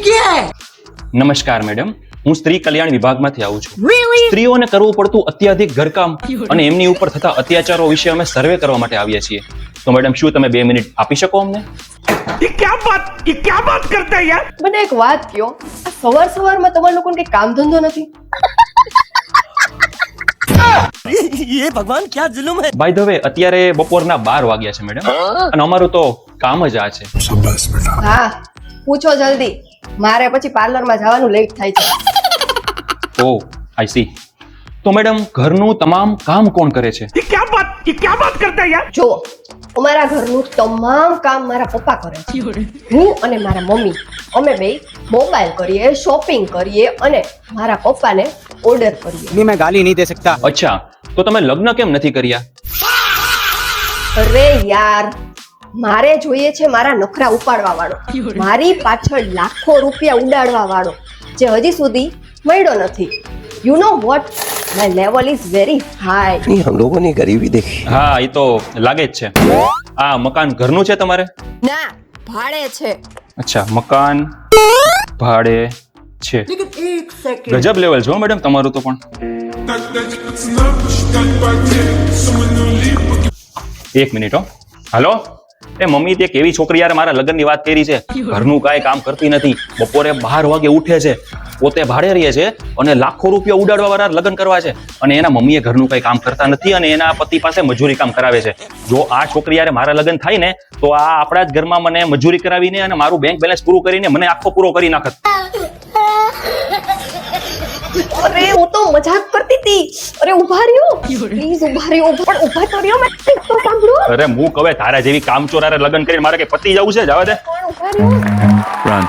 किया है? નમસ્કાર મેડમ, હું સ્ત્રી કલ્યાણ વિભાગમાંથી આવું છું. સ્ત્રીઓને કરવું પડતું અત્યાધિક ઘરકામ અને એમની ઉપર થતા અત્યાચારો વિશે અમે સર્વે કરવા માટે આવ્યા છીએ. તો મેડમ, શું તમે 2 મિનિટ આપી શકો અમને? ये क्या बात करता है यार? મને એક વાત કયો, આ સવારમાં તમારા લોકોને કઈ કામ ધંધો નથી? ये भगवान क्या जुल्म है? બાય ધ વે, અત્યારે બપોરના 12 વાગ્યા છે મેડમ, અને અમારું તો કામ જ આ છે. હા, પૂછો જલ્દી, મારે પછી પાર્લરમાં જવાનું લેટ થાય છે. ઓ આઈ સી. તો મેડમ, ઘરનું તમામ કામ કોણ કરે છે? ये क्या बात करता है यार? જો અમારા ઘરનું તમામ કામ મારા પપ્પા કરે છે. હું અને મારા મમ્મી અમે બે મોબાઈલ કરીએ, શોપિંગ કરીએ અને મારા પપ્પાને ઓર્ડર કરીએ. नहीं, मैं गाली नहीं दे सकता. અચ્છા, તો તમે લગ્ન કેમ નથી કર્યા? અરે યાર, મારે જોઈએ છે મારા નખરા ઉપાડવા વાળો, મારી પાછળ લાખો રૂપિયા ઉડાડવા વાળો, જે હજી સુધી મળ્યો નથી. You know what, my level is very high. नहीं, हम लोगों ने गरीबी देखी. હા, એ તો લાગે જ છે. આ મકાન ઘરનું છે તમારે? ના, ભાડે છે. અચ્છા, મકાન ભાડે છે. लेकिन एक सेकंड. ગજબ લેવલ છો મેડમ તમારું તો પણ. એક મિનિટ હો. હાલો, એ મમ્મી તે કેવી છોકરી યાર મારા લગ્નની વાત કરી છે. ઘરનું કાંઈ કામ કરતી નથી, બપોરે 12 વાગે ઉઠે છે, પોતે ભાડે રહે છે અને લાખો રૂપિયા ઉડાડવા વાળા લગ્ન કરવા છે, અને એના મમ્મીએ ઘરનું કઈ કામ કરતા નથી અને એના પતિ પાસે મજૂરી કામ કરાવે છે. જો આ છોકરી યારે મારા લગ્ન થાય ને તો આ આપણા જ ઘરમાં મને મજૂરી કરાવીને અને મારું બેંક બેલેન્સ પૂરું કરીને મને આખો પૂરો કરી નાખત. અરે હું તો મજાક કરતી હતી. અરે ઉભા રહ્યો, પ્લીઝ ઉભા રહ્યો, પણ ઉભા તો રહ્યો, મેં તો સાંભળો. અરે હું કહે તારા જેવી કામચોર હારે લગ્ન કરીને મારે કે પતિ જવું છે, જવા દે. પણ ઉભા રહ્યો. Run.